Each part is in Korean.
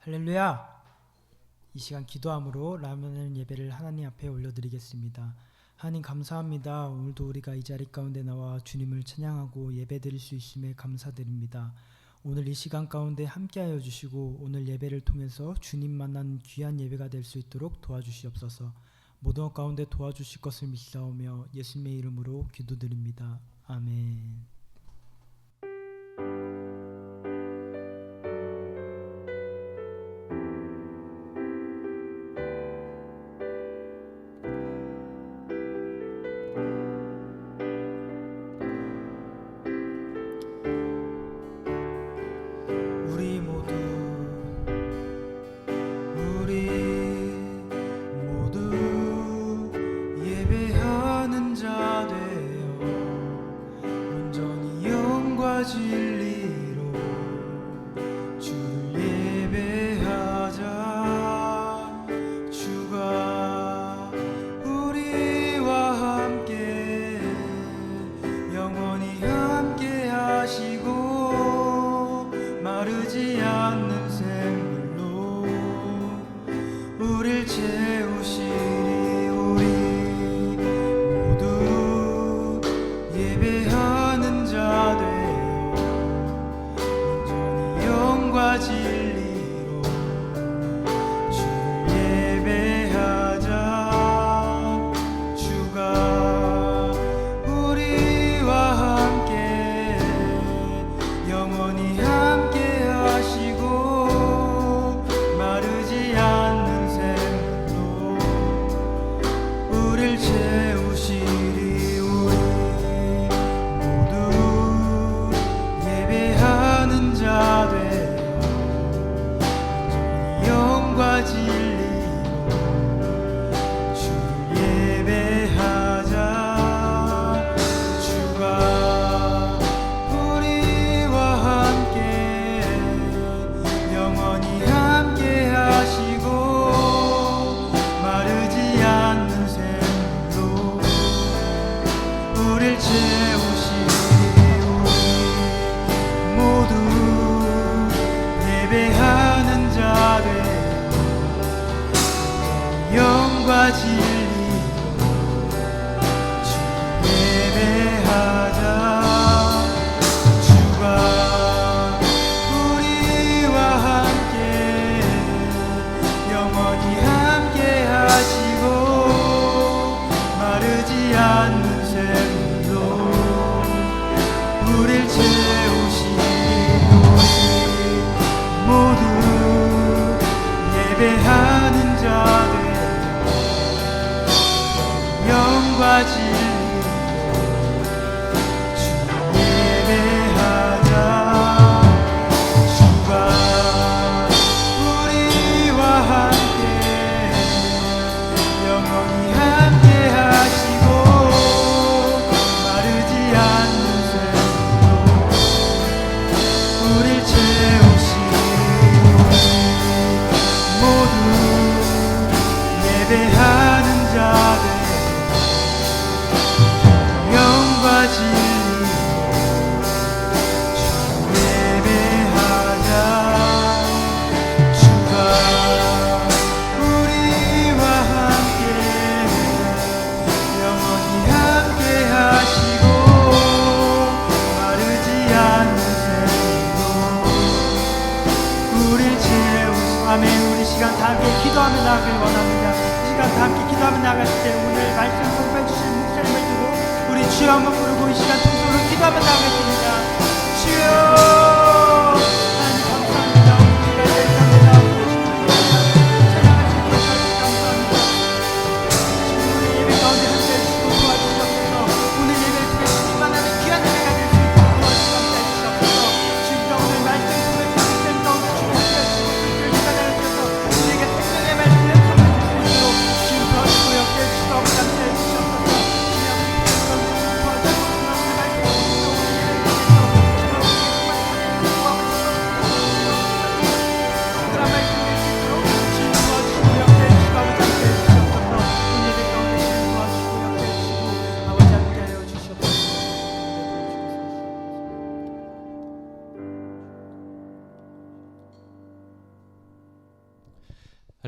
할렐루야! 이 시간 기도함으로 라면 예배를 하나님 앞에 올려드리겠습니다. 하나님 감사합니다. 오늘도 우리가 이 자리 가운데 나와 주님을 찬양하고 예배드릴 수 있음에 감사드립니다. 오늘 이 시간 가운데 함께하여 주시고 오늘 예배를 통해서 주님 만난 귀한 예배가 될 수 있도록 도와주시옵소서. 모든 것 가운데 도와주실 것을 믿사오며 예수님의 이름으로 기도드립니다. 아멘. 우리 모두 예배하는 자 되어 온전히 영과 진리로 주를 예배하자. 주가 우리와 함께 영원히 함께 하시고 마르지 않는 샘물로 우릴 채우시리. 우리 모두 예배하는 자 되어 온전히 영과 진리로 주를 예배하자. 주가 우리와 함께 영원히 함께 하시고 마르지 않는 샘물로 우릴 채우시리. 우리 모두 예배하는 자 되어 온전히 영과 진리로 주를 예배하자. 주가 우리와 함께 영원히 함께 하시고 마르지 않는 샘으로 우릴 채우시리. 우리 모두 예배하는 자 되어 영과 진리로 주 예배하자. 주가 우리와 함께 영원히 함께 하시고 마르지 않는 샘으로 우릴 채우시리. 우리 모두 예배하는 자 되어 영과 진리로 주 예배하자. 주가 우리와 함께 영원히 함께 하시고 마르지 않는 샘으로 우릴 채우시리. 모두 예배하는 자 되어 영과 진리로 주 예배하자. 주가 우리와 함께 영원히 함께 하시고 마르지 않는 샘으로 우릴 채우시고. 아멘. 우리 시간 다 함께 기도하며 나가길 원합니다. 이 시간 다 함께 기도하며 나갈 때 오늘 말씀 공부해 주신 목사님을 두고 우리 주여 한번 부르고 이 시간 통솔로 기도하며 나가겠습니다. 주여 하나님 감사합니다. 우리가 세상에 나와주시는 찬양하시는 것을 감사합니다. 지금 우리 예배 가운데 함께 해주시고 도와주시옵소서. 오늘 예배를 통해 주님만 하는 귀한 예배가 될 수 있도록 도와주시고 함께 해주시옵소서. 주님과 오늘 말씀 통해 주신 쌤 가운데 주님 함께 해주시고 불길을 받아주셔서 우리에게 생명의 말씀을 전해 주실 수 있도록 주님 도와주시고 옆에 해주시고 함께 해주시옵소서. 주님 함께 도와주시고 도와주시고 말씀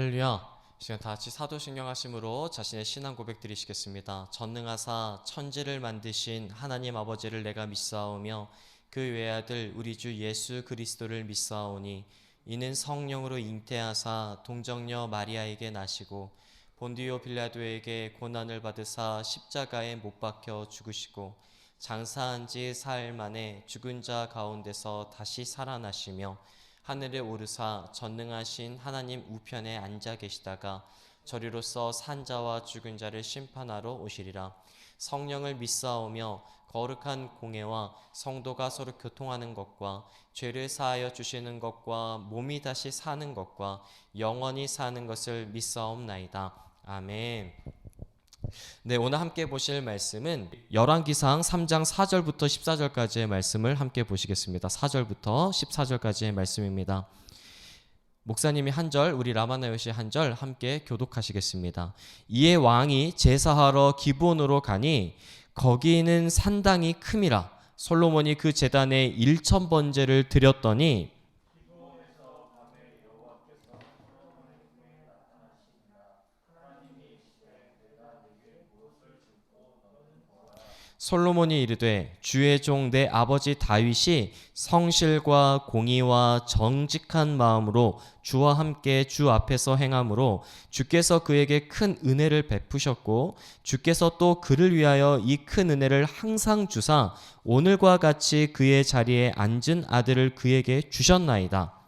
할렐루야. 이 시간 다 같이 사도신경 하심으로 자신의 신앙 고백 드리시겠습니다. 전능하사 천지를 만드신 하나님 아버지를 내가 믿사오며 그 외아들 우리 주 예수 그리스도를 믿사오니 이는 성령으로 잉태하사 동정녀 마리아에게 나시고 본디오 빌라도에게 고난을 받으사 십자가에 못 박혀 죽으시고 장사한 지 사흘 만에 죽은 자 가운데서 다시 살아나시며 하늘에 오르사 전능하신 하나님 우편에 앉아 계시다가 저리로서 산 자와 죽은 자를 심판하러 오시리라. 성령을 믿사오며 거룩한 공회와 성도가 서로 교통하는 것과 죄를 사하여 주시는 것과 몸이 다시 사는 것과 영원히 사는 것을 믿사옵나이다. 아멘. 네, 오늘 함께 보실 말씀은 열왕기상 3장 4절부터 14절까지의 말씀을 함께 보시겠습니다. 4절부터 14절까지의 말씀입니다. 목사님이 한 절, 우리 라마나요시 한 절 함께 교독하시겠습니다. 이에 왕이 제사하러 기브온으로 가니 거기는 산당이 큼이라. 솔로몬이 그 제단에 1,000번제를 드렸더니 솔로몬이 이르되 주의 종 내 아버지 다윗이 성실과 공의와 정직한 마음으로 주와 함께 주 앞에서 행함으로 주께서 그에게 큰 은혜를 베푸셨고 주께서 또 그를 위하여 이 큰 은혜를 항상 주사 오늘과 같이 그의 자리에 앉은 아들을 그에게 주셨나이다.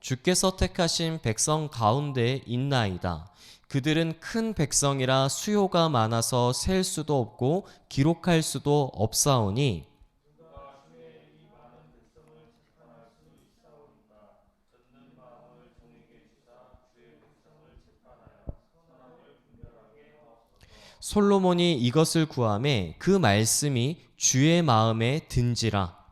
주께서 택하신 백성 가운데 있나이다. 그들은 큰 백성이라 수요가 많아서 셀 수도 없고 기록할 수도 없사오니 솔로몬이 이것을 구하매 그 말씀이 주의 마음에 든지라.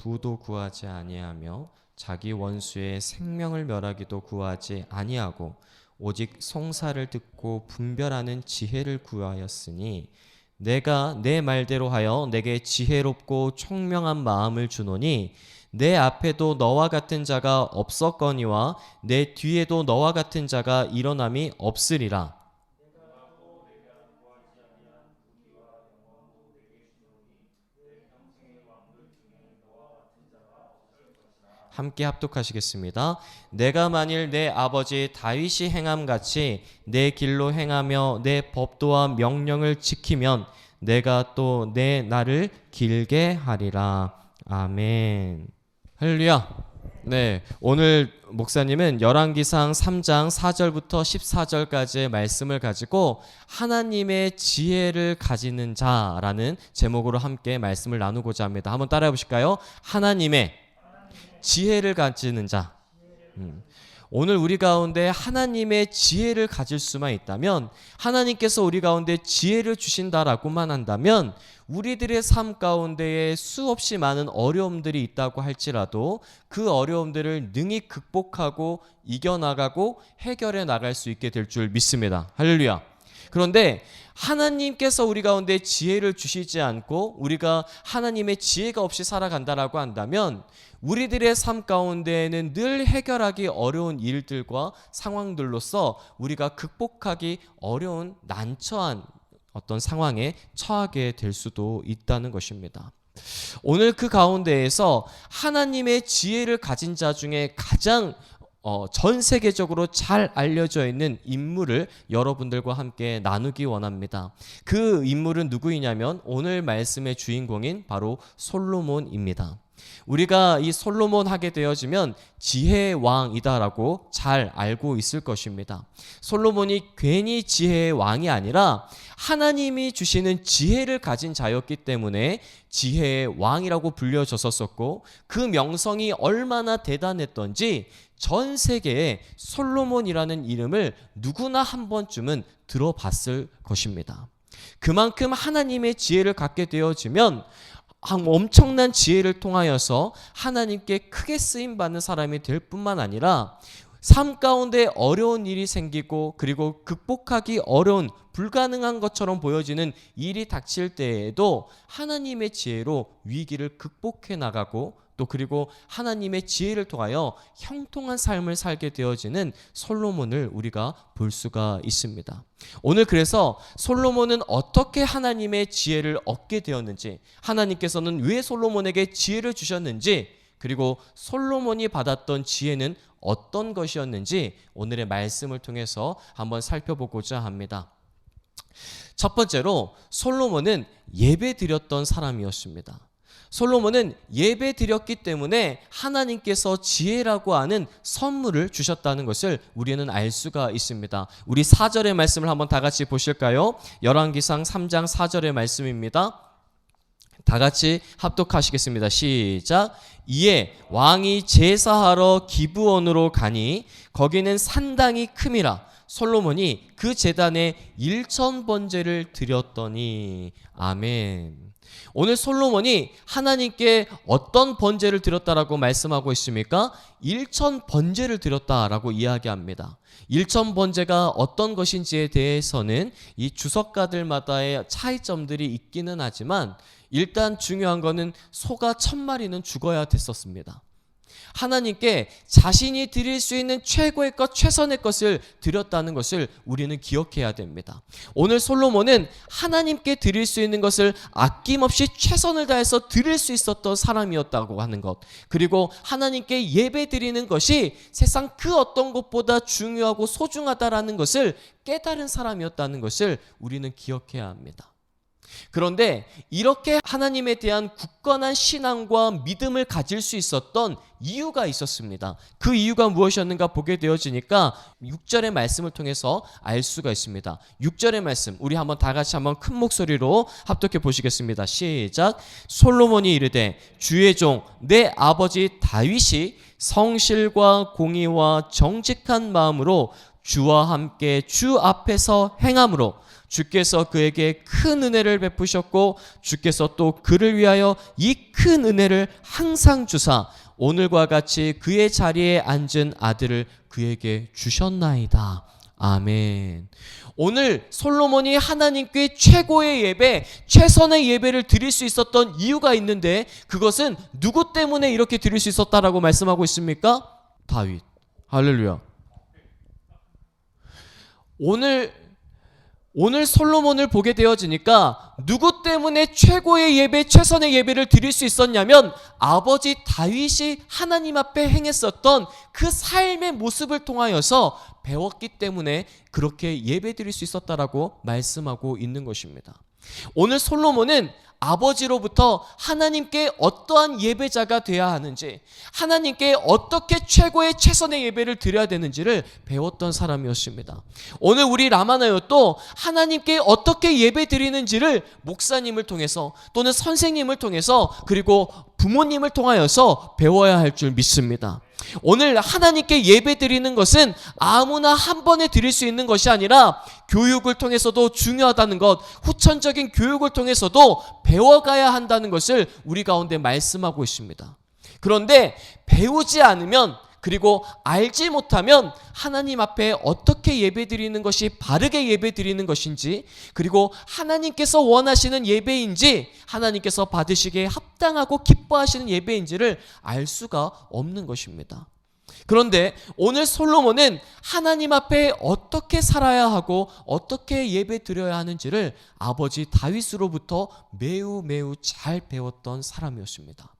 부도 구하지 아니하며 자기 원수의 생명을 멸하기도 구하지 아니하고 오직 송사를 듣고 분별하는 지혜를 구하였으니 내가 내 말대로 하여 내게 지혜롭고 총명한 마음을 주노니 내 앞에도 너와 같은 자가 없었거니와 내 뒤에도 너와 같은 자가 일어남이 없으리라. 함께 합독하시겠습니다. 내가 만일 내 아버지 다윗이 행함같이 내 길로 행하며 내 법도와 명령을 지키면 내가 또 내 날을 길게 하리라. 아멘. 할렐루야. 네, 오늘 목사님은 열왕기상 3장 4절부터 14절까지의 말씀을 가지고 하나님의 지혜를 가지는 자라는 제목으로 함께 말씀을 나누고자 합니다. 한번 따라해 보실까요? 하나님의 지혜를 가지는 자. 오늘 우리 가운데 하나님의 지혜를 가질 수만 있다면, 하나님께서 우리 가운데 지혜를 주신다라고만 한다면 우리들의 삶 가운데에 수없이 많은 어려움들이 있다고 할지라도 그 어려움들을 능히 극복하고 이겨나가고 해결해 나갈 수 있게 될 줄 믿습니다. 할렐루야. 그런데 하나님께서 우리 가운데 지혜를 주시지 않고 우리가 하나님의 지혜가 없이 살아간다라고 한다면 우리들의 삶 가운데에는 늘 해결하기 어려운 일들과 상황들로서 우리가 극복하기 어려운 난처한 어떤 상황에 처하게 될 수도 있다는 것입니다. 오늘 그 가운데에서 하나님의 지혜를 가진 자 중에 가장 전 세계적으로 잘 알려져 있는 인물을 여러분들과 함께 나누기 원합니다. 그 인물은 누구이냐면 오늘 말씀의 주인공인 바로 솔로몬입니다. 우리가 이 솔로몬 하게 되어지면 지혜의 왕이다라고 잘 알고 있을 것입니다. 솔로몬이 괜히 지혜의 왕이 아니라 하나님이 주시는 지혜를 가진 자였기 때문에 지혜의 왕이라고 불려졌었고 그 명성이 얼마나 대단했던지 전 세계에 솔로몬이라는 이름을 누구나 한 번쯤은 들어봤을 것입니다. 그만큼 하나님의 지혜를 갖게 되어지면 엄청난 지혜를 통하여서 하나님께 크게 쓰임받는 사람이 될 뿐만 아니라 삶 가운데 어려운 일이 생기고 그리고 극복하기 어려운 불가능한 것처럼 보여지는 일이 닥칠 때에도 하나님의 지혜로 위기를 극복해 나가고 또 그리고 하나님의 지혜를 통하여 형통한 삶을 살게 되어지는 솔로몬을 우리가 볼 수가 있습니다. 오늘 그래서 솔로몬은 어떻게 하나님의 지혜를 얻게 되었는지, 하나님께서는 왜 솔로몬에게 지혜를 주셨는지, 그리고 솔로몬이 받았던 지혜는 어떤 것이었는지 오늘의 말씀을 통해서 한번 살펴보고자 합니다. 첫 번째로 솔로몬은 예배 드렸던 사람이었습니다. 솔로몬은 예배 드렸기 때문에 하나님께서 지혜라고 하는 선물을 주셨다는 것을 우리는 알 수가 있습니다. 우리 4절의 말씀을 한번 다 같이 보실까요? 열왕기상 3장 4절의 말씀입니다. 다 같이 합독하시겠습니다. 시작. 이에 왕이 제사하러 기브온으로 가니 거기는 산당이 큼이라 솔로몬이 그 제단에 1000번제를 드렸더니. 아멘. 오늘 솔로몬이 하나님께 어떤 번제를 드렸다라고 말씀하고 있습니까? 1000번제를 드렸다라고 이야기합니다. 1000번제가 어떤 것인지에 대해서는 이 주석가들마다의 차이점들이 있기는 하지만 일단 중요한 거는 소가 1000마리는 죽어야 됐었습니다. 하나님께 자신이 드릴 수 있는 최고의 것, 최선의 것을 드렸다는 것을 우리는 기억해야 됩니다. 오늘 솔로몬은 하나님께 드릴 수 있는 것을 아낌없이 최선을 다해서 드릴 수 있었던 사람이었다고 하는 것, 그리고 하나님께 예배 드리는 것이 세상 그 어떤 것보다 중요하고 소중하다라는 것을 깨달은 사람이었다는 것을 우리는 기억해야 합니다. 그런데 이렇게 하나님에 대한 굳건한 신앙과 믿음을 가질 수 있었던 이유가 있었습니다. 그 이유가 무엇이었는가 보게 되어지니까 6절의 말씀을 통해서 알 수가 있습니다. 6절의 말씀 우리 한번 다 같이 한번 큰 목소리로 합독해 보시겠습니다. 시작. 솔로몬이 이르되 주의 종 내 아버지 다윗이 성실과 공의와 정직한 마음으로 주와 함께 주 앞에서 행함으로 주께서 그에게 큰 은혜를 베푸셨고 주께서 또 그를 위하여 이 큰 은혜를 항상 주사 오늘과 같이 그의 자리에 앉은 아들을 그에게 주셨나이다. 아멘. 오늘 솔로몬이 하나님께 최고의 예배, 최선의 예배를 드릴 수 있었던 이유가 있는데 그것은 누구 때문에 이렇게 드릴 수 있었다라고 말씀하고 있습니까? 다윗. 할렐루야. 오늘 솔로몬을 보게 되어지니까 누구 때문에 최고의 예배, 최선의 예배를 드릴 수 있었냐면 아버지 다윗이 하나님 앞에 행했었던 그 삶의 모습을 통하여서 배웠기 때문에 그렇게 예배 드릴 수 있었다라고 말씀하고 있는 것입니다. 오늘 솔로몬은 아버지로부터 하나님께 어떠한 예배자가 되어야 하는지, 하나님께 어떻게 최고의 최선의 예배를 드려야 되는지를 배웠던 사람이었습니다. 오늘 우리 라마나요도 하나님께 어떻게 예배 드리는지를 목사님을 통해서 또는 선생님을 통해서 그리고 부모님을 통하여서 배워야 할 줄 믿습니다. 오늘 하나님께 예배 드리는 것은 아무나 한 번에 드릴 수 있는 것이 아니라 교육을 통해서도 중요하다는 것, 후천적인 교육을 통해서도 배워가야 한다는 것을 우리 가운데 말씀하고 있습니다. 그런데 배우지 않으면 그리고 알지 못하면 하나님 앞에 어떻게 예배 드리는 것이 바르게 예배 드리는 것인지, 그리고 하나님께서 원하시는 예배인지, 하나님께서 받으시기에 합당하고 기뻐하시는 예배인지를 알 수가 없는 것입니다. 그런데 오늘 솔로몬은 하나님 앞에 어떻게 살아야 하고 어떻게 예배 드려야 하는지를 아버지 다윗으로부터 매우 잘 배웠던 사람이었습니다.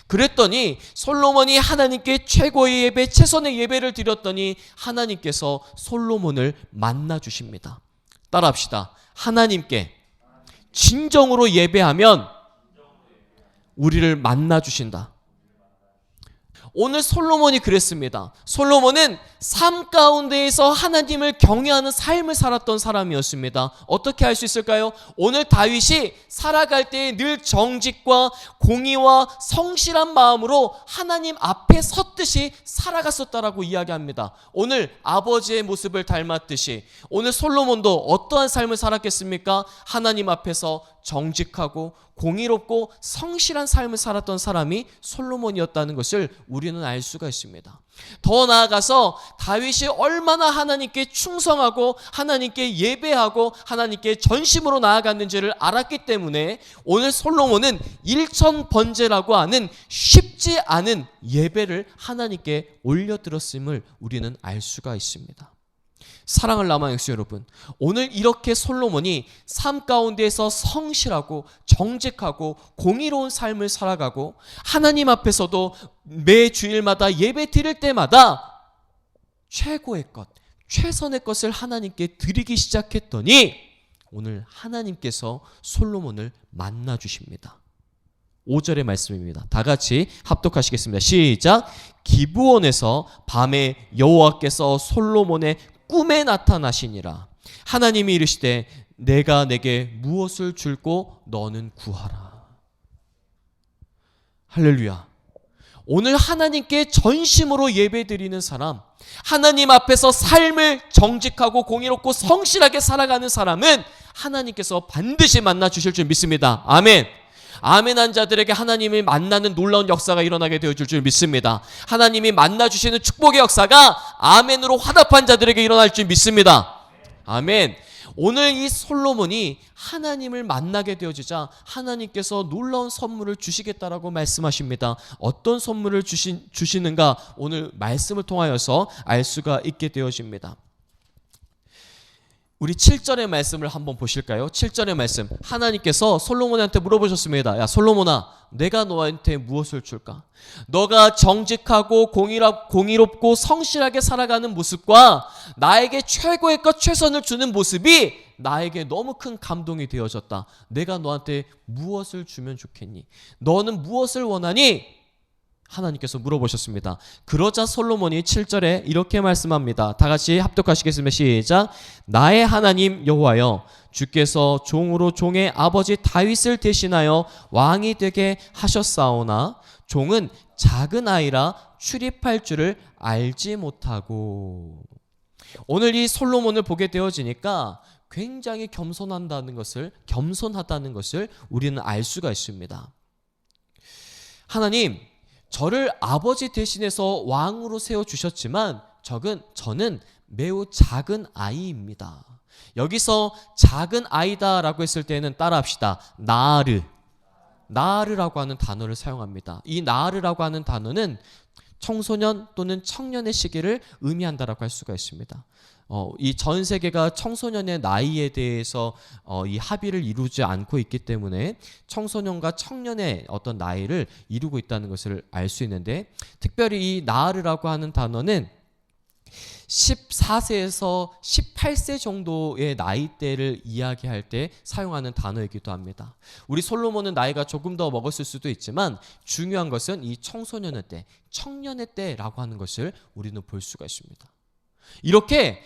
그랬더니 솔로몬이 하나님께 최고의 예배, 최선의 예배를 드렸더니 하나님께서 솔로몬을 만나 주십니다. 따라합시다. 하나님께 진정으로 예배하면 우리를 만나 주신다. 오늘 솔로몬이 그랬습니다. 솔로몬은 삶 가운데에서 하나님을 경외하는 삶을 살았던 사람이었습니다. 어떻게 할 수 있을까요? 오늘 다윗이 살아갈 때 늘 정직과 공의와 성실한 마음으로 하나님 앞에 섰듯이 살아갔었다라고 이야기합니다. 오늘 아버지의 모습을 닮았듯이 오늘 솔로몬도 어떠한 삶을 살았겠습니까? 하나님 앞에서 정직하고 공의롭고 성실한 삶을 살았던 사람이 솔로몬이었다는 것을 우리는 알 수가 있습니다. 더 나아가서 다윗이 얼마나 하나님께 충성하고 하나님께 예배하고 하나님께 전심으로 나아갔는지를 알았기 때문에 오늘 솔로몬은 일천번제라고 하는 쉽지 않은 예배를 하나님께 올려드렸음을 우리는 알 수가 있습니다. 사랑을 남은 백성 여러분, 오늘 이렇게 솔로몬이 삶 가운데에서 성실하고 정직하고 공의로운 삶을 살아가고 하나님 앞에서도 매 주일마다 예배 드릴 때마다 최고의 것, 최선의 것을 하나님께 드리기 시작했더니 오늘 하나님께서 솔로몬을 만나 주십니다. 5절의 말씀입니다. 다 같이 합독하시겠습니다. 시작. 기브온에서 밤에 여호와께서 솔로몬의 꿈에 나타나시니라. 하나님이 이르시되 내가 내게 무엇을 줄고 너는 구하라. 할렐루야. 오늘 하나님께 전심으로 예배드리는 사람, 하나님 앞에서 삶을 정직하고 공의롭고 성실하게 살아가는 사람은 하나님께서 반드시 만나 주실 줄 믿습니다. 아멘. 아멘한 자들에게 하나님이 만나는 놀라운 역사가 일어나게 되어줄 줄 믿습니다. 하나님이 만나주시는 축복의 역사가 아멘으로 화답한 자들에게 일어날 줄 믿습니다. 아멘. 오늘 이 솔로몬이 하나님을 만나게 되어지자 하나님께서 놀라운 선물을 주시겠다라고 말씀하십니다. 어떤 선물을 주시는가 오늘 말씀을 통하여서 알 수가 있게 되어집니다. 우리 7절의 말씀을 한번 보실까요? 7절의 말씀, 하나님께서 솔로몬한테 물어보셨습니다. 야 솔로몬아, 내가 너한테 무엇을 줄까? 너가 정직하고 공의롭고 성실하게 살아가는 모습과 나에게 최고의 것 최선을 주는 모습이 나에게 너무 큰 감동이 되어졌다. 내가 너한테 무엇을 주면 좋겠니? 너는 무엇을 원하니? 하나님께서 물어보셨습니다. 그러자 솔로몬이 7절에 이렇게 말씀합니다. 다 같이 합독하시겠습니다. 시작. 나의 하나님 여호와여, 주께서 종으로 종의 아버지 다윗을 대신하여 왕이 되게 하셨사오나 종은 작은 아이라 출입할 줄을 알지 못하고. 오늘 이 솔로몬을 보게 되어지니까 굉장히 겸손하다는 것을 우리는 알 수가 있습니다. 하나님, 저를 아버지 대신해서 왕으로 세워주셨지만 저는 매우 작은 아이입니다. 여기서 작은 아이다라고 했을 때는 따라합시다. 나르라고 하는 단어를 사용합니다. 이 나르라고 하는 단어는 청소년 또는 청년의 시기를 의미한다라고 할 수가 있습니다. 이 전 세계가 청소년의 나이에 대해서 이 합의를 이루지 않고 있기 때문에 청소년과 청년의 어떤 나이를 이루고 있다는 것을 알 수 있는데, 특별히 이 나르라고 하는 단어는 14세에서 18세 정도의 나이대를 이야기할 때 사용하는 단어이기도 합니다. 우리 솔로몬은 나이가 조금 더 먹었을 수도 있지만 중요한 것은 이 청소년의 때, 청년의 때라고 하는 것을 우리는 볼 수가 있습니다. 이렇게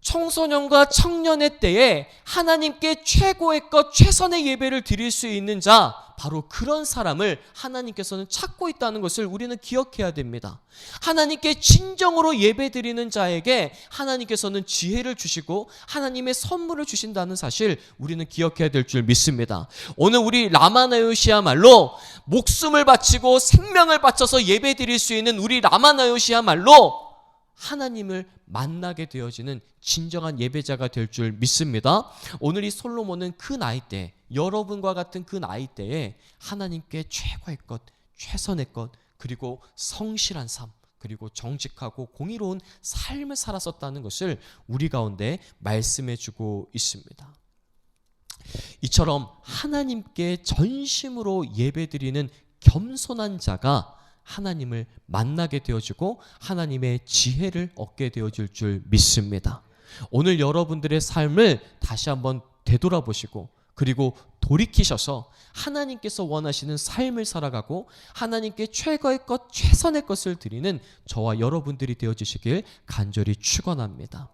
청소년과 청년의 때에 하나님께 최고의 것, 최선의 예배를 드릴 수 있는 자, 바로 그런 사람을 하나님께서는 찾고 있다는 것을 우리는 기억해야 됩니다. 하나님께 진정으로 예배 드리는 자에게 하나님께서는 지혜를 주시고 하나님의 선물을 주신다는 사실 우리는 기억해야 될 줄 믿습니다. 오늘 우리 라마나요시야말로 목숨을 바치고 생명을 바쳐서 예배 드릴 수 있는 우리 라마나요시야말로 하나님을 만나게 되어지는 진정한 예배자가 될 줄 믿습니다. 오늘 이 솔로몬은 그 나이 때, 여러분과 같은 그 나이 때에 하나님께 최고의 것, 최선의 것, 그리고 성실한 삶, 그리고 정직하고 공의로운 삶을 살았었다는 것을 우리 가운데 말씀해 주고 있습니다. 이처럼 하나님께 전심으로 예배드리는 겸손한 자가 하나님을 만나게 되어지고 하나님의 지혜를 얻게 되어질 줄 믿습니다. 오늘 여러분들의 삶을 다시 한번 되돌아보시고 그리고 돌이키셔서 하나님께서 원하시는 삶을 살아가고 하나님께 최고의 것, 최선의 것을 드리는 저와 여러분들이 되어주시길 간절히 축원합니다.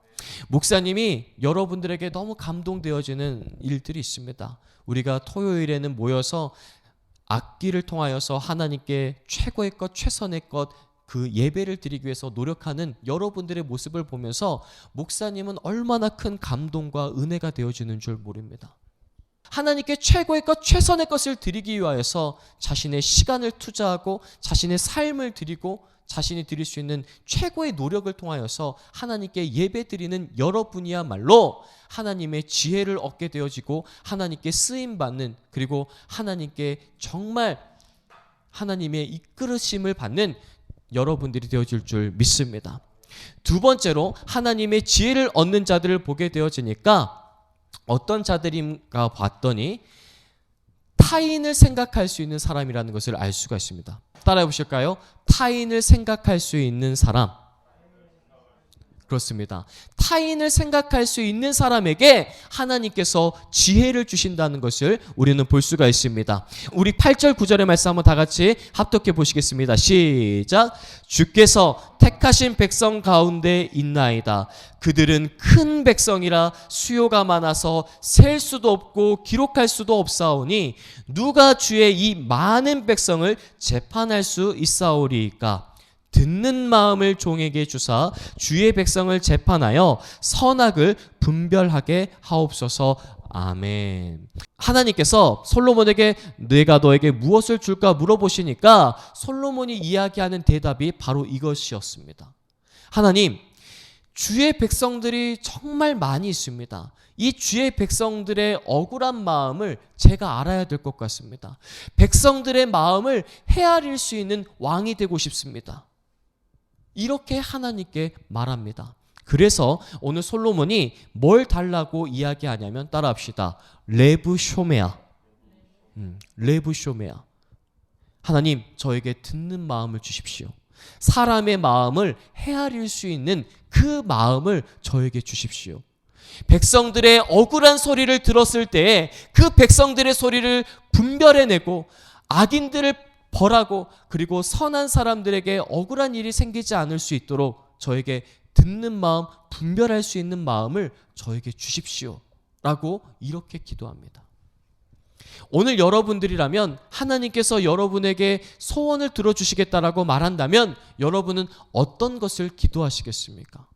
목사님이 여러분들에게 너무 감동되어지는 일들이 있습니다. 우리가 토요일에는 모여서 악기를 통하여서 하나님께 최고의 것, 최선의 것, 그 예배를 드리기 위해서 노력하는 여러분들의 모습을 보면서 목사님은 얼마나 큰 감동과 은혜가 되어지는 줄 모릅니다. 하나님께 최고의 것, 최선의 것을 드리기 위하여서 자신의 시간을 투자하고 자신의 삶을 드리고 자신이 드릴 수 있는 최고의 노력을 통하여서 하나님께 예배드리는 여러분이야말로 하나님의 지혜를 얻게 되어지고 하나님께 쓰임받는, 그리고 하나님께 정말 하나님의 이끌으심을 받는 여러분들이 되어질 줄 믿습니다. 두 번째로 하나님의 지혜를 얻는 자들을 보게 되어지니까 어떤 자들인가 봤더니 타인을 생각할 수 있는 사람이라는 것을 알 수가 있습니다. 따라해 보실까요? 타인을 생각할 수 있는 사람. 그렇습니다. 타인을 생각할 수 있는 사람에게 하나님께서 지혜를 주신다는 것을 우리는 볼 수가 있습니다. 우리 8절 9절의 말씀 한번 다 같이 합독해 보시겠습니다. 시작. 주께서 택하신 백성 가운데 있나이다. 그들은 큰 백성이라 수요가 많아서 셀 수도 없고 기록할 수도 없사오니 누가 주의 이 많은 백성을 재판할 수 있사오리이까. 듣는 마음을 종에게 주사 주의 백성을 재판하여 선악을 분별하게 하옵소서. 아멘. 하나님께서 솔로몬에게 내가 너에게 무엇을 줄까 물어보시니까 솔로몬이 이야기하는 대답이 바로 이것이었습니다. 하나님, 주의 백성들이 정말 많이 있습니다. 이 주의 백성들의 억울한 마음을 제가 알아야 될 것 같습니다. 백성들의 마음을 헤아릴 수 있는 왕이 되고 싶습니다. 이렇게 하나님께 말합니다. 그래서 오늘 솔로몬이 뭘 달라고 이야기하냐면 따라합시다. 레브쇼메아. 레브쇼메아. 하나님, 저에게 듣는 마음을 주십시오. 사람의 마음을 헤아릴 수 있는 그 마음을 저에게 주십시오. 백성들의 억울한 소리를 들었을 때에 그 백성들의 소리를 분별해내고 악인들을 벌하고 그리고 선한 사람들에게 억울한 일이 생기지 않을 수 있도록 저에게 듣는 마음, 분별할 수 있는 마음을 저에게 주십시오 라고 이렇게 기도합니다. 오늘 여러분들이라면 하나님께서 여러분에게 소원을 들어주시겠다라고 말한다면 여러분은 어떤 것을 기도하시겠습니까?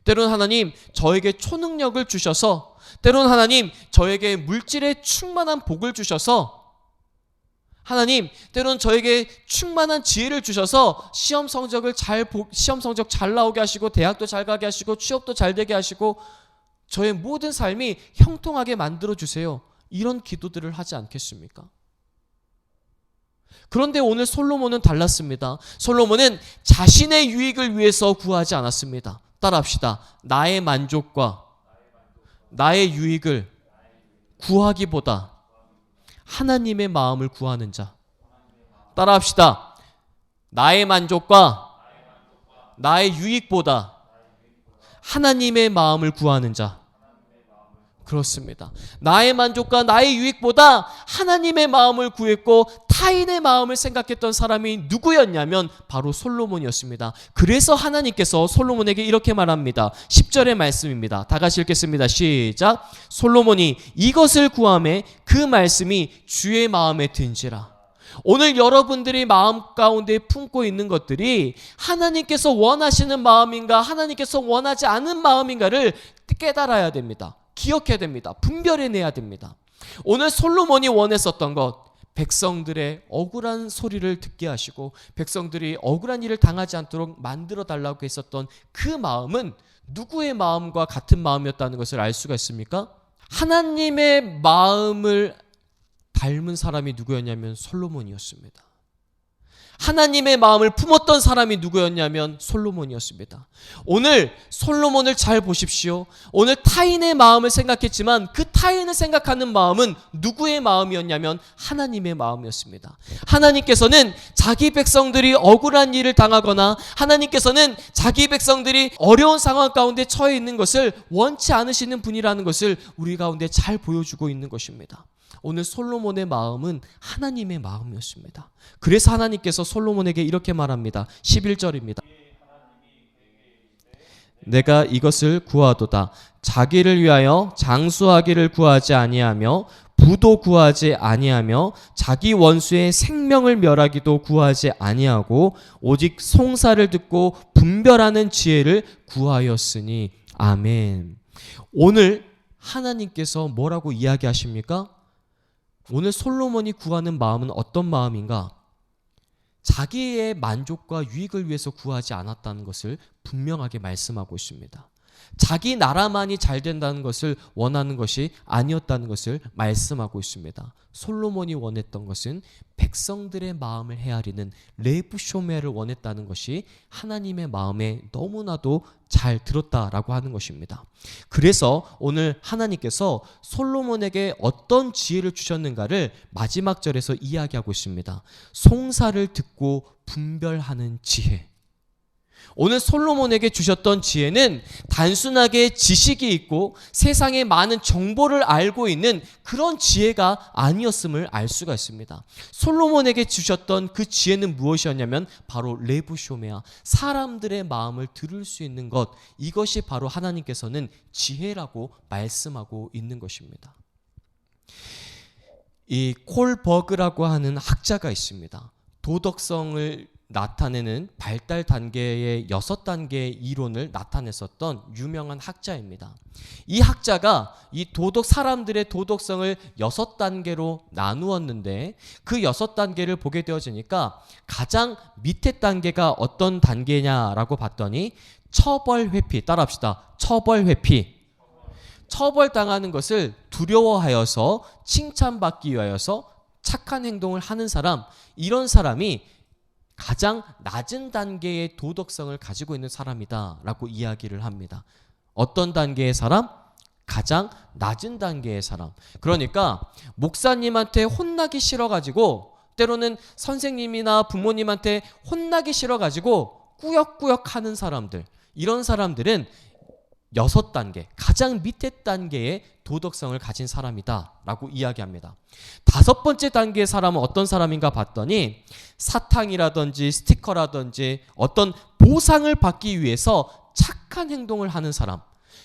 때로는 하나님 저에게 초능력을 주셔서, 때로는 하나님 저에게 물질의 충만한 복을 주셔서, 하나님 때로는 저에게 충만한 지혜를 주셔서 시험 성적 잘 나오게 하시고 대학도 잘 가게 하시고 취업도 잘 되게 하시고 저의 모든 삶이 형통하게 만들어 주세요. 이런 기도들을 하지 않겠습니까? 그런데 오늘 솔로몬은 달랐습니다. 솔로몬은 자신의 유익을 위해서 구하지 않았습니다. 따라합시다. 나의 만족과 나의 유익을 구하기보다 하나님의 마음을 구하는 자. 따라합시다. 나의 만족과 나의 유익보다 하나님의 마음을 구하는 자. 그렇습니다. 나의 만족과 나의 유익보다 하나님의 마음을 구했고 타인의 마음을 생각했던 사람이 누구였냐면 바로 솔로몬이었습니다. 그래서 하나님께서 솔로몬에게 이렇게 말합니다. 10절의 말씀입니다. 다 같이 읽겠습니다. 시작. 솔로몬이 이것을 구하매 그 말씀이 주의 마음에 든지라. 오늘 여러분들이 마음 가운데 품고 있는 것들이 하나님께서 원하시는 마음인가 하나님께서 원하지 않은 마음인가를 깨달아야 됩니다. 기억해야 됩니다. 분별해내야 됩니다. 오늘 솔로몬이 원했었던 것, 백성들의 억울한 소리를 듣게 하시고 백성들이 억울한 일을 당하지 않도록 만들어 달라고 했었던 그 마음은 누구의 마음과 같은 마음이었다는 것을 알 수가 있습니까? 하나님의 마음을 닮은 사람이 누구였냐면 솔로몬이었습니다. 하나님의 마음을 품었던 사람이 누구였냐면 솔로몬이었습니다. 오늘 솔로몬을 잘 보십시오. 오늘 타인의 마음을 생각했지만 그 타인을 생각하는 마음은 누구의 마음이었냐면 하나님의 마음이었습니다. 하나님께서는 자기 백성들이 억울한 일을 당하거나 하나님께서는 자기 백성들이 어려운 상황 가운데 처해 있는 것을 원치 않으시는 분이라는 것을 우리 가운데 잘 보여주고 있는 것입니다. 오늘 솔로몬의 마음은 하나님의 마음이었습니다. 그래서 하나님께서 솔로몬에게 이렇게 말합니다. 11절입니다. 내가 이것을 구하도다. 자기를 위하여 장수하기를 구하지 아니하며 부도 구하지 아니하며 자기 원수의 생명을 멸하기도 구하지 아니하고 오직 송사를 듣고 분별하는 지혜를 구하였으니. 아멘. 오늘 하나님께서 뭐라고 이야기하십니까? 오늘 솔로몬이 구하는 마음은 어떤 마음인가? 자기의 만족과 유익을 위해서 구하지 않았다는 것을 분명하게 말씀하고 있습니다. 자기 나라만이 잘 된다는 것을 원하는 것이 아니었다는 것을 말씀하고 있습니다. 솔로몬이 원했던 것은 백성들의 마음을 헤아리는 레부쇼메를 원했다는 것이 하나님의 마음에 너무나도 잘 들었다라고 하는 것입니다. 그래서 오늘 하나님께서 솔로몬에게 어떤 지혜를 주셨는가를 마지막 절에서 이야기하고 있습니다. 송사를 듣고 분별하는 지혜. 오늘 솔로몬에게 주셨던 지혜는 단순하게 지식이 있고 세상의 많은 정보를 알고 있는 그런 지혜가 아니었음을 알 수가 있습니다. 솔로몬에게 주셨던 그 지혜는 무엇이었냐면 바로 레부쇼메아, 사람들의 마음을 들을 수 있는 것, 이것이 바로 하나님께서는 지혜라고 말씀하고 있는 것입니다. 이 콜버그라고 하는 학자가 있습니다. 도덕성을 나타내는 발달 단계의 6단계의 이론을 나타냈었던 유명한 학자입니다. 이 학자가 이 사람들의 도덕성을 6단계로 나누었는데 그 6단계를 보게 되어지니까 가장 밑에 단계가 어떤 단계냐라고 봤더니 처벌회피, 따라합시다. 처벌회피. 처벌당하는 것을 두려워하여서 칭찬받기 위하여서 착한 행동을 하는 사람, 이런 사람이 가장 낮은 단계의 도덕성을 가지고 있는 사람이다 라고 이야기를 합니다. 어떤 단계의 사람? 가장 낮은 단계의 사람. 그러니까 목사님한테 혼나기 싫어가지고, 때로는 선생님이나 부모님한테 혼나기 싫어가지고 꾸역꾸역 하는 사람들, 이런 사람들은 6단계, 가장 밑에 단계의 도덕성을 가진 사람이다 라고 이야기합니다. 5번째 단계의 사람은 어떤 사람인가 봤더니 사탕이라든지 스티커라든지 어떤 보상을 받기 위해서 착한 행동을 하는 사람,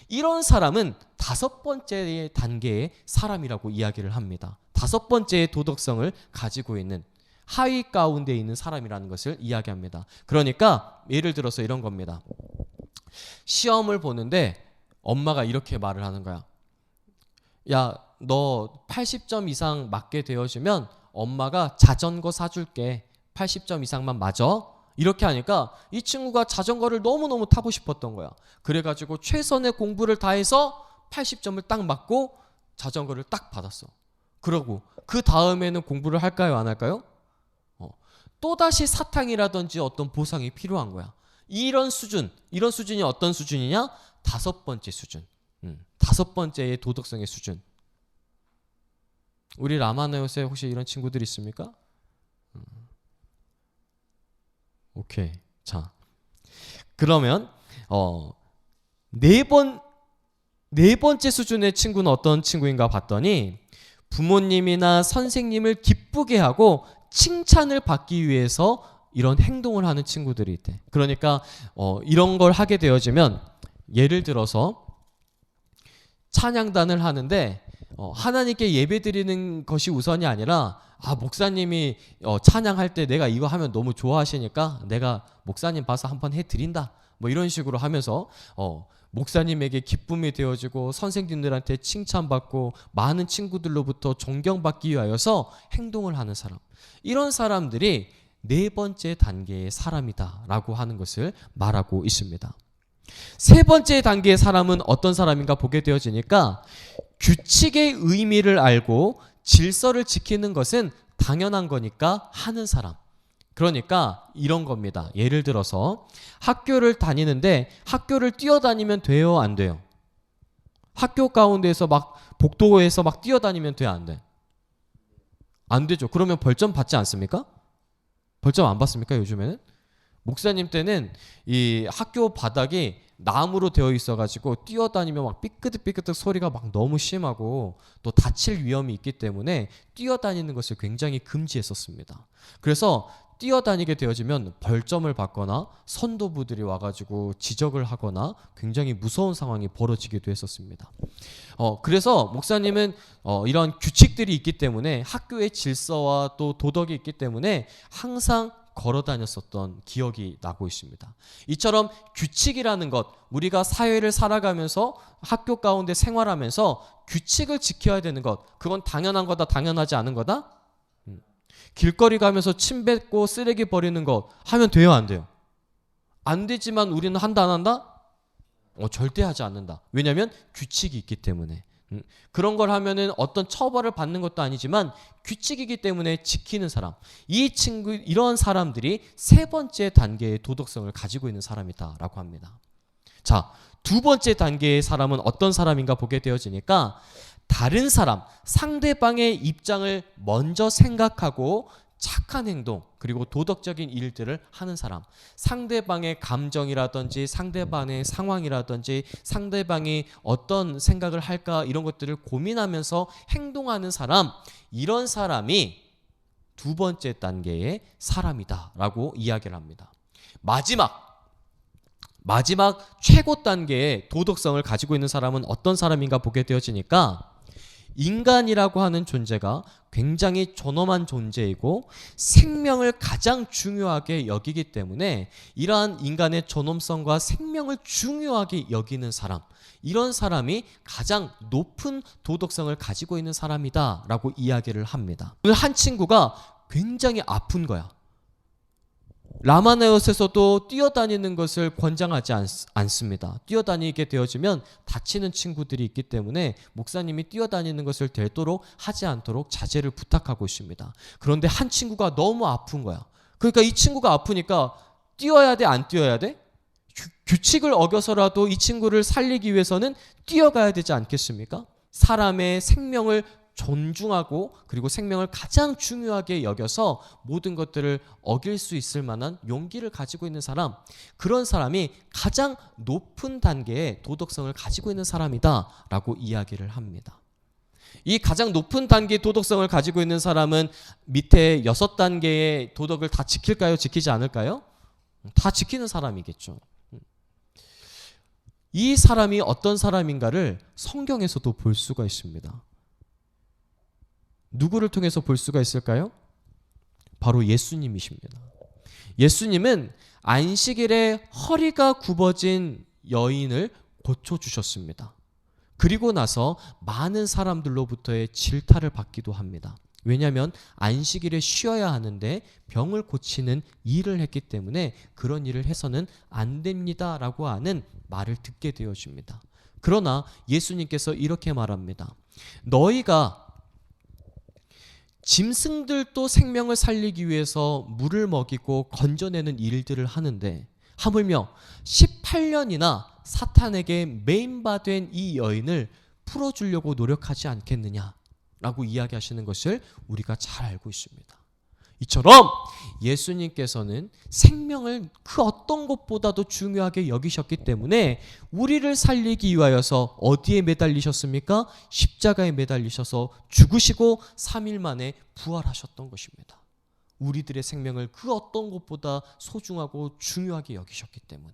이런 사람은 5번째 단계의 사람이라고 이야기를 합니다. 5번째의 도덕성을 가지고 있는 하위 가운데 있는 사람이라는 것을 이야기합니다. 그러니까 예를 들어서 이런 겁니다. 시험을 보는데 엄마가 이렇게 말을 하는 거야. 야, 너 80점 이상 맞게 되어지면 엄마가 자전거 사줄게. 80점 이상만 맞아. 이렇게 하니까 이 친구가 자전거를 너무너무 타고 싶었던 거야. 그래가지고 최선의 공부를 다해서 80점을 딱 맞고 자전거를 딱 받았어. 그러고 그 다음에는 공부를 할까요, 안 할까요? 또다시 사탕이라든지 어떤 보상이 필요한 거야. 이런 수준이 어떤 수준이냐? 5번째 수준. 5번째의 도덕성의 수준. 우리 라마나요새 혹시 이런 친구들 있습니까? 오케이. 자, 그러면 네 번째 수준의 친구는 어떤 친구인가 봤더니 부모님이나 선생님을 기쁘게 하고 칭찬을 받기 위해서 이런 행동을 하는 친구들이 있대. 그러니까 이런 걸 하게 되어지면, 예를 들어서 찬양단을 하는데 하나님께 예배드리는 것이 우선이 아니라, 목사님이 찬양할 때 내가 이거 하면 너무 좋아하시니까 내가 목사님 봐서 한번 해드린다, 뭐 이런 식으로 하면서 목사님에게 기쁨이 되어지고 선생님들한테 칭찬받고 많은 친구들로부터 존경받기 위하여서 행동을 하는 사람, 이런 사람들이 4번째 단계의 사람이다 라고 하는 것을 말하고 있습니다. 3번째 단계의 사람은 어떤 사람인가 보게 되어지니까 규칙의 의미를 알고 질서를 지키는 것은 당연한 거니까 하는 사람. 그러니까 이런 겁니다. 예를 들어서 학교를 다니는데 학교를 뛰어다니면 돼요, 안 돼요? 학교 가운데에서 막 복도에서 막 뛰어다니면 돼요, 안 돼? 안 되죠. 그러면 벌점 받지 않습니까? 벌점 안 받습니까, 요즘에는? 목사님 때는 이 학교 바닥이 나무로 되어 있어가지고 뛰어다니면 막 삐끄덕삐끄덕 소리가 막 너무 심하고 또 다칠 위험이 있기 때문에 뛰어다니는 것을 굉장히 금지했었습니다. 그래서 뛰어다니게 되어지면 벌점을 받거나 선도부들이 와가지고 지적을 하거나 굉장히 무서운 상황이 벌어지기도 했었습니다. 그래서 목사님은 이런 규칙들이 있기 때문에, 학교의 질서와 또 도덕이 있기 때문에 항상 걸어 다녔었던 기억이 나고 있습니다. 이처럼 규칙이라는 것, 우리가 사회를 살아가면서 학교 가운데 생활하면서 규칙을 지켜야 되는 것, 그건 당연한 거다, 당연하지 않은 거다? 길거리 가면서 침 뱉고 쓰레기 버리는 것 하면 돼요, 안 돼요? 안 되지만 우리는 한다, 안 한다? 절대 하지 않는다. 왜냐하면 규칙이 있기 때문에. 그런 걸 하면은 어떤 처벌을 받는 것도 아니지만 규칙이기 때문에 지키는 사람. 이런 사람들이 세 번째 단계의 도덕성을 가지고 있는 사람이다라고 합니다. 자, 두 번째 단계의 사람은 어떤 사람인가 보게 되어지니까 다른 사람, 상대방의 입장을 먼저 생각하고 착한 행동, 그리고 도덕적인 일들을 하는 사람, 상대방의 감정이라든지 상대방의 상황이라든지 상대방이 어떤 생각을 할까 이런 것들을 고민하면서 행동하는 사람, 이런 사람이 두 번째 단계의 사람이다라고 이야기를 합니다. 마지막 최고 단계의 도덕성을 가지고 있는 사람은 어떤 사람인가 보게 되어지니까 인간이라고 하는 존재가 굉장히 존엄한 존재이고 생명을 가장 중요하게 여기기 때문에 이러한 인간의 존엄성과 생명을 중요하게 여기는 사람, 이런 사람이 가장 높은 도덕성을 가지고 있는 사람이다 라고 이야기를 합니다. 오늘 한 친구가 굉장히 아픈 거야. 라마나요스에서도 뛰어다니는 것을 권장하지 않습니다. 뛰어다니게 되어지면 다치는 친구들이 있기 때문에 목사님이 뛰어다니는 것을 되도록 하지 않도록 자제를 부탁하고 있습니다. 그런데 한 친구가 너무 아픈 거야. 그러니까 이 친구가 아프니까 뛰어야 돼, 안 뛰어야 돼? 규칙을 어겨서라도 이 친구를 살리기 위해서는 뛰어가야 되지 않겠습니까? 사람의 생명을 존중하고 그리고 생명을 가장 중요하게 여겨서 모든 것들을 어길 수 있을 만한 용기를 가지고 있는 사람, 그런 사람이 가장 높은 단계의 도덕성을 가지고 있는 사람이다 라고 이야기를 합니다. 이 가장 높은 단계의 도덕성을 가지고 있는 사람은 밑에 6단계의 도덕을 다 지킬까요? 지키지 않을까요? 다 지키는 사람이겠죠. 이 사람이 어떤 사람인가를 성경에서도 볼 수가 있습니다. 누구를 통해서 볼 수가 있을까요? 바로 예수님이십니다. 예수님은 안식일에 허리가 굽어진 여인을 고쳐주셨습니다. 그리고 나서 많은 사람들로부터의 질타를 받기도 합니다. 왜냐하면 안식일에 쉬어야 하는데 병을 고치는 일을 했기 때문에 그런 일을 해서는 안 됩니다라고 하는 말을 듣게 되어집니다. 그러나 예수님께서 이렇게 말합니다. 너희가 짐승들도 생명을 살리기 위해서 물을 먹이고 건져내는 일들을 하는데 하물며 18년이나 사탄에게 매인바된 이 여인을 풀어주려고 노력하지 않겠느냐라고 이야기하시는 것을 우리가 잘 알고 있습니다. 이처럼 예수님께서는 생명을 그 어떤 것보다도 중요하게 여기셨기 때문에 우리를 살리기 위하여서 어디에 매달리셨습니까? 십자가에 매달리셔서 죽으시고 3일 만에 부활하셨던 것입니다. 우리들의 생명을 그 어떤 것보다 소중하고 중요하게 여기셨기 때문에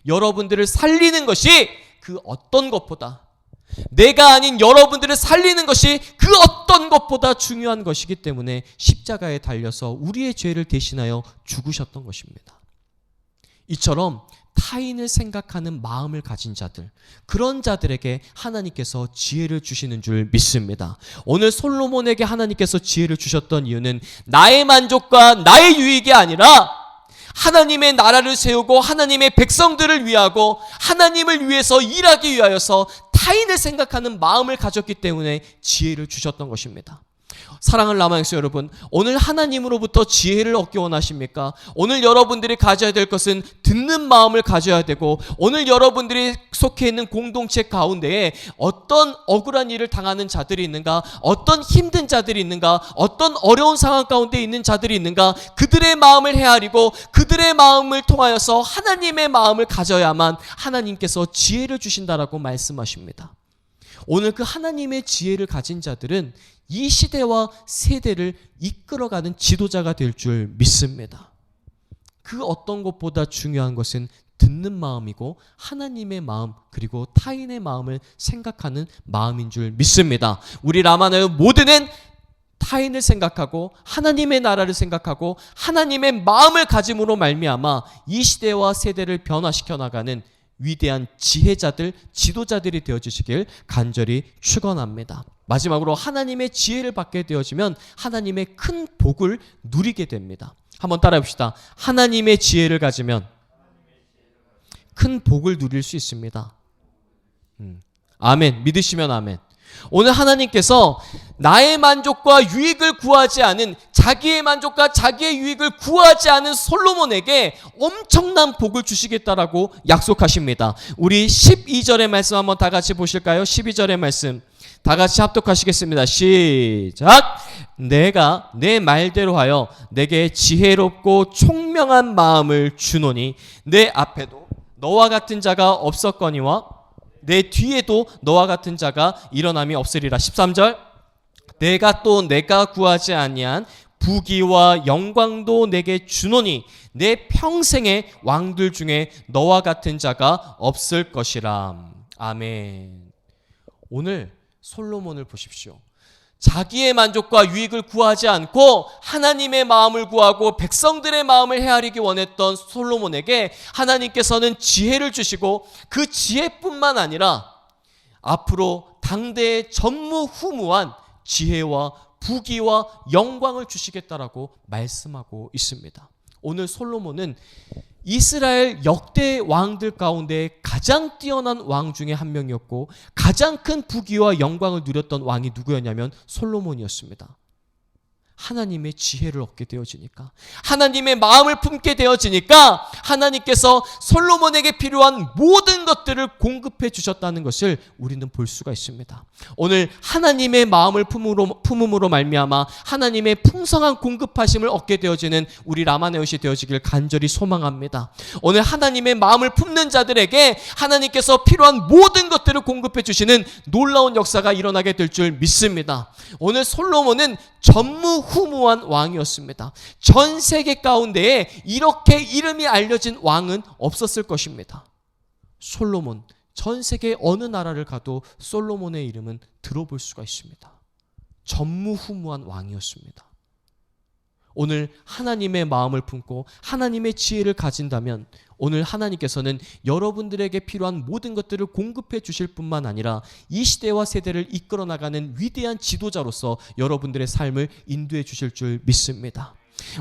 여러분들을 살리는 것이 그 어떤 것보다, 내가 아닌 여러분들을 살리는 것이 그 어떤 것보다 중요한 것이기 때문에 십자가에 달려서 우리의 죄를 대신하여 죽으셨던 것입니다. 이처럼 타인을 생각하는 마음을 가진 자들, 그런 자들에게 하나님께서 지혜를 주시는 줄 믿습니다. 오늘 솔로몬에게 하나님께서 지혜를 주셨던 이유는 나의 만족과 나의 유익이 아니라 하나님의 나라를 세우고 하나님의 백성들을 위하고 하나님을 위해서 일하기 위하여서 타인을 생각하는 마음을 가졌기 때문에 지혜를 주셨던 것입니다. 사랑하는 라마역스 여러분, 오늘 하나님으로부터 지혜를 얻기 원하십니까? 오늘 여러분들이 가져야 될 것은 듣는 마음을 가져야 되고, 오늘 여러분들이 속해 있는 공동체 가운데에 어떤 억울한 일을 당하는 자들이 있는가, 어떤 힘든 자들이 있는가, 어떤 어려운 상황 가운데 있는 자들이 있는가, 그들의 마음을 헤아리고 그들의 마음을 통하여서 하나님의 마음을 가져야만 하나님께서 지혜를 주신다라고 말씀하십니다. 오늘 그 하나님의 지혜를 가진 자들은 이 시대와 세대를 이끌어가는 지도자가 될 줄 믿습니다. 그 어떤 것보다 중요한 것은 듣는 마음이고 하나님의 마음 그리고 타인의 마음을 생각하는 마음인 줄 믿습니다. 우리 라마나요 모두는 타인을 생각하고 하나님의 나라를 생각하고 하나님의 마음을 가짐으로 말미암아 이 시대와 세대를 변화시켜 나가는 위대한 지혜자들, 지도자들이 되어주시길 간절히 축원합니다. 마지막으로 하나님의 지혜를 받게 되어지면 하나님의 큰 복을 누리게 됩니다. 한번 따라해 봅시다. 하나님의 지혜를 가지면 큰 복을 누릴 수 있습니다. 아멘. 믿으시면 아멘. 오늘 하나님께서 나의 만족과 유익을 구하지 않은, 자기의 만족과 자기의 유익을 구하지 않은 솔로몬에게 엄청난 복을 주시겠다라고 약속하십니다. 우리 12절의 말씀 한번 다 같이 보실까요? 12절의 말씀 다 같이 합독하시겠습니다. 시작! 내가 내 말대로 하여 내게 지혜롭고 총명한 마음을 주노니 내 앞에도 너와 같은 자가 없었거니와 내 뒤에도 너와 같은 자가 일어남이 없으리라. 13절 내가 또 내가 구하지 아니한 부귀와 영광도 내게 주노니 내 평생의 왕들 중에 너와 같은 자가 없을 것이라. 아멘. 오늘 솔로몬을 보십시오. 자기의 만족과 유익을 구하지 않고 하나님의 마음을 구하고 백성들의 마음을 헤아리기 원했던 솔로몬에게 하나님께서는 지혜를 주시고 그 지혜뿐만 아니라 앞으로 당대의 전무후무한 지혜와 부귀와 영광을 주시겠다라고 말씀하고 있습니다. 오늘 솔로몬은 이스라엘 역대 왕들 가운데 가장 뛰어난 왕 중에 한 명이었고 가장 큰 부귀와 영광을 누렸던 왕이 누구였냐면 솔로몬이었습니다. 하나님의 지혜를 얻게 되어지니까, 하나님의 마음을 품게 되어지니까 하나님께서 솔로몬에게 필요한 모든 것들을 공급해 주셨다는 것을 우리는 볼 수가 있습니다. 오늘 하나님의 마음을 품음으로 말미암아 하나님의 풍성한 공급하심을 얻게 되어지는 우리 라마네옷이 되어지길 간절히 소망합니다. 오늘 하나님의 마음을 품는 자들에게 하나님께서 필요한 모든 것들을 공급해 주시는 놀라운 역사가 일어나게 될 줄 믿습니다. 오늘 솔로몬은 전무후무한 왕이었습니다. 전 세계 가운데에 이렇게 이름이 알려진 왕은 없었을 것입니다. 솔로몬, 전 세계 어느 나라를 가도 솔로몬의 이름은 들어볼 수가 있습니다. 전무후무한 왕이었습니다. 오늘 하나님의 마음을 품고 하나님의 지혜를 가진다면 오늘 하나님께서는 여러분들에게 필요한 모든 것들을 공급해 주실 뿐만 아니라 이 시대와 세대를 이끌어 나가는 위대한 지도자로서 여러분들의 삶을 인도해 주실 줄 믿습니다.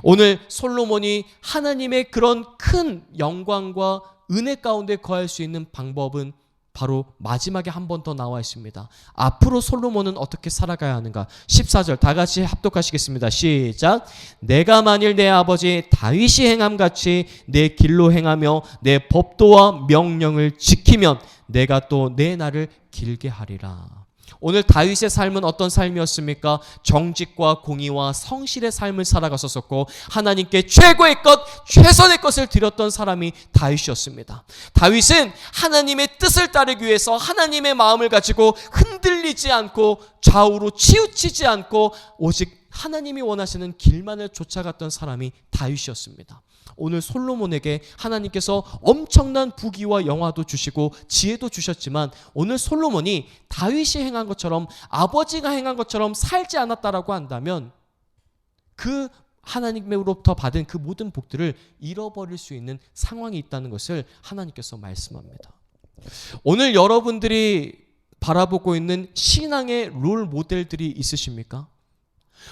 오늘 솔로몬이 하나님의 그런 큰 영광과 은혜 가운데 거할 수 있는 방법은 바로 마지막에 한 번 더 나와 있습니다. 앞으로 솔로몬은 어떻게 살아가야 하는가? 14절 다 같이 합독하시겠습니다. 시작. 내가 만일 내 아버지 다윗이 행함같이 내 길로 행하며 내 법도와 명령을 지키면 내가 또 내 날을 길게 하리라. 오늘 다윗의 삶은 어떤 삶이었습니까? 정직과 공의와 성실의 삶을 살아갔었고 하나님께 최고의 것, 최선의 것을 드렸던 사람이 다윗이었습니다. 다윗은 하나님의 뜻을 따르기 위해서 하나님의 마음을 가지고 흔들리지 않고 좌우로 치우치지 않고 오직 하나님이 원하시는 길만을 쫓아갔던 사람이 다윗이었습니다. 오늘 솔로몬에게 하나님께서 엄청난 부귀와 영화도 주시고 지혜도 주셨지만 오늘 솔로몬이 다윗이 행한 것처럼 아버지가 행한 것처럼 살지 않았다라고 한다면 그 하나님으로부터 받은 그 모든 복들을 잃어버릴 수 있는 상황이 있다는 것을 하나님께서 말씀합니다. 오늘 여러분들이 바라보고 있는 신앙의 롤 모델들이 있으십니까?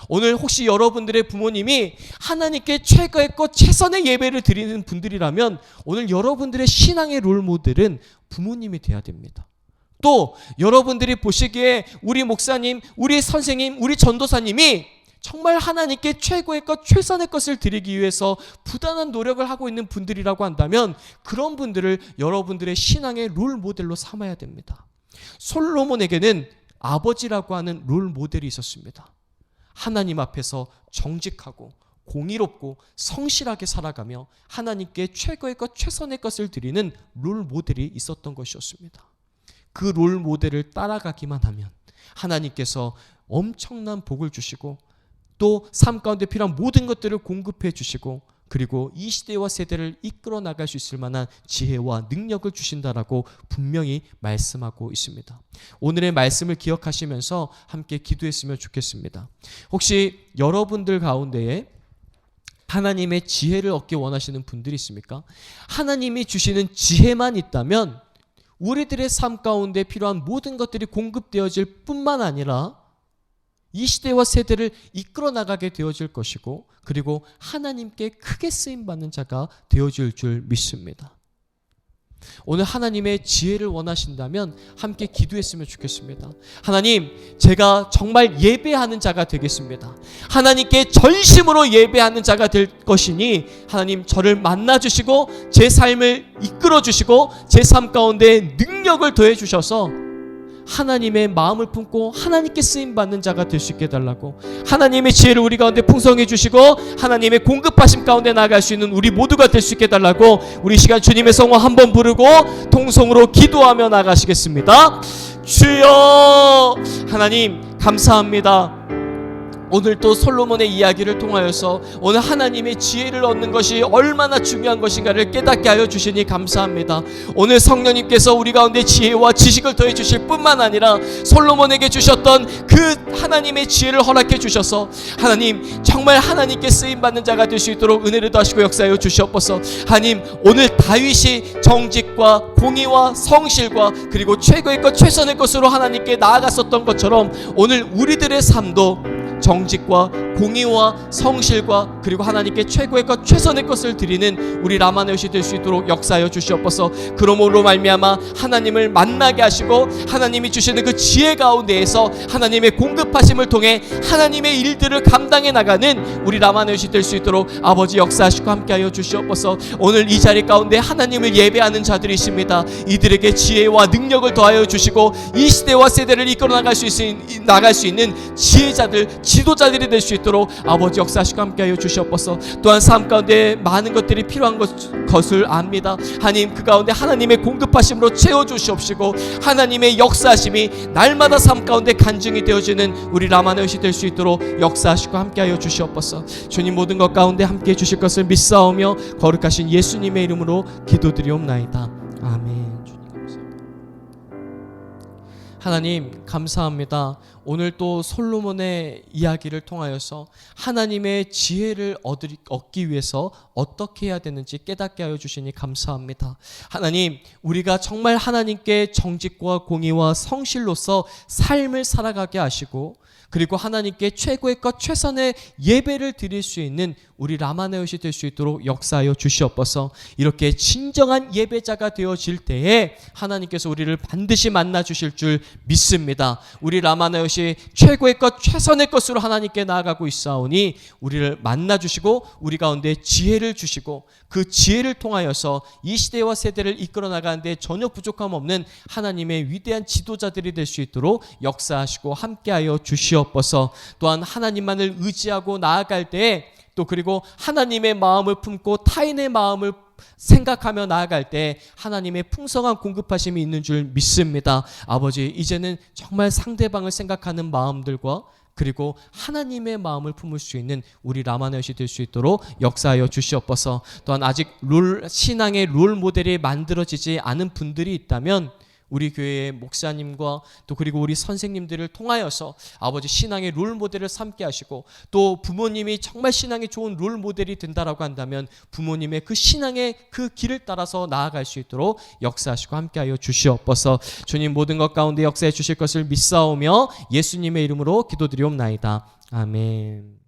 오늘 혹시 여러분들의 부모님이 하나님께 최고의 것, 최선의 예배를 드리는 분들이라면 오늘 여러분들의 신앙의 롤모델은 부모님이 돼야 됩니다. 또 여러분들이 보시기에 우리 목사님, 우리 선생님, 우리 전도사님이 정말 하나님께 최고의 것, 최선의 것을 드리기 위해서 부단한 노력을 하고 있는 분들이라고 한다면 그런 분들을 여러분들의 신앙의 롤모델로 삼아야 됩니다. 솔로몬에게는 아버지라고 하는 롤모델이 있었습니다. 하나님 앞에서 정직하고 공의롭고 성실하게 살아가며 하나님께 최고의 것, 최선의 것을 드리는 롤 모델이 있었던 것이었습니다. 그 롤 모델을 따라가기만 하면 하나님께서 엄청난 복을 주시고 또 삶 가운데 필요한 모든 것들을 공급해 주시고 그리고 이 시대와 세대를 이끌어 나갈 수 있을 만한 지혜와 능력을 주신다라고 분명히 말씀하고 있습니다. 오늘의 말씀을 기억하시면서 함께 기도했으면 좋겠습니다. 혹시 여러분들 가운데에 하나님의 지혜를 얻기 원하시는 분들이 있습니까? 하나님이 주시는 지혜만 있다면 우리들의 삶 가운데 필요한 모든 것들이 공급되어질 뿐만 아니라 이 시대와 세대를 이끌어 나가게 되어질 것이고, 그리고 하나님께 크게 쓰임받는 자가 되어질 줄 믿습니다. 오늘 하나님의 지혜를 원하신다면 함께 기도했으면 좋겠습니다. 하나님, 제가 정말 예배하는 자가 되겠습니다. 하나님께 전심으로 예배하는 자가 될 것이니 하나님 저를 만나주시고 제 삶을 이끌어주시고 제 삶 가운데 능력을 더해주셔서 하나님의 마음을 품고 하나님께 쓰임받는 자가 될 수 있게 해달라고, 하나님의 지혜를 우리 가운데 풍성해 주시고 하나님의 공급하심 가운데 나아갈 수 있는 우리 모두가 될 수 있게 해달라고, 우리 시간 주님의 성호 한번 부르고 통성으로 기도하며 나가시겠습니다. 주여, 하나님 감사합니다. 오늘 또 솔로몬의 이야기를 통하여서 오늘 하나님의 지혜를 얻는 것이 얼마나 중요한 것인가를 깨닫게 하여 주시니 감사합니다. 오늘 성령님께서 우리 가운데 지혜와 지식을 더해 주실 뿐만 아니라 솔로몬에게 주셨던 그 하나님의 지혜를 허락해 주셔서 하나님 정말 하나님께 쓰임받는 자가 될 수 있도록 은혜를 더하시고 역사하여 주시옵소서. 하나님, 오늘 다윗이 정직과 공의와 성실과 그리고 최고의 것 최선의 것으로 하나님께 나아갔었던 것처럼 오늘 우리들의 삶도 정직과 공의와 성실과 그리고 하나님께 최고의 것 최선의 것을 드리는 우리 라마네옷이 될 수 있도록 역사하여 주시옵소서. 그러므로 말미암아 하나님을 만나게 하시고 하나님이 주시는 그 지혜 가운데에서 하나님의 공급하심을 통해 하나님의 일들을 감당해 나가는 우리 라마네옷이 될 수 있도록 아버지 역사하시고 함께하여 주시옵소서. 오늘 이 자리 가운데 하나님을 예배하는 자들이 있습니다. 이들에게 지혜와 능력을 더하여 주시고 이 시대와 세대를 이끌어 나갈 수 있는 지혜자들, 지도자들이 될 수 있도록 아버지 역사하시고 함께하여 주시옵소서. 또한 삶 가운데 많은 것들이 필요한 것을 압니다. 하나님, 그 가운데 하나님의 공급하심으로 채워주시옵시고 하나님의 역사하심이 날마다 삶 가운데 간증이 되어지는 우리 라마네옷이 될 수 있도록 역사하시고 함께하여 주시옵소서. 주님, 모든 것 가운데 함께해 주실 것을 믿사오며 거룩하신 예수님의 이름으로 기도드리옵나이다. 아멘. 주님 감사합니다. 하나님 감사합니다. 오늘 또 솔로몬의 이야기를 통하여서 하나님의 지혜를 얻기 위해서 어떻게 해야 되는지 깨닫게 하여 주시니 감사합니다. 하나님, 우리가 정말 하나님께 정직과 공의와 성실로서 삶을 살아가게 하시고 그리고 하나님께 최고의 것 최선의 예배를 드릴 수 있는 우리 라마네옷이 될 수 있도록 역사하여 주시옵소서. 이렇게 진정한 예배자가 되어질 때에 하나님께서 우리를 반드시 만나 주실 줄 믿습니다. 우리 라마네옷이 최고의 것 최선의 것으로 하나님께 나아가고 있사오니 우리를 만나 주시고 우리 가운데 지혜를 주시고 그 지혜를 통하여서 이 시대와 세대를 이끌어 나가는데 전혀 부족함 없는 하나님의 위대한 지도자들이 될 수 있도록 역사하시고 함께하여 주시옵소서. 또한 하나님만을 의지하고 나아갈 때에 또 그리고 하나님의 마음을 품고 타인의 마음을 생각하며 나아갈 때 하나님의 풍성한 공급하심이 있는 줄 믿습니다. 아버지, 이제는 정말 상대방을 생각하는 마음들과 그리고 하나님의 마음을 품을 수 있는 우리 라마네옷이 될 수 있도록 역사하여 주시옵소서. 또한 아직 신앙의 롤 모델이 만들어지지 않은 분들이 있다면 우리 교회의 목사님과 또 그리고 우리 선생님들을 통하여서 아버지 신앙의 롤 모델을 삼게 하시고 또 부모님이 정말 신앙이 좋은 롤 모델이 된다라고 한다면 부모님의 그 신앙의 그 길을 따라서 나아갈 수 있도록 역사하시고 함께하여 주시옵소서. 주님, 모든 것 가운데 역사해 주실 것을 믿사오며 예수님의 이름으로 기도드리옵나이다. 아멘.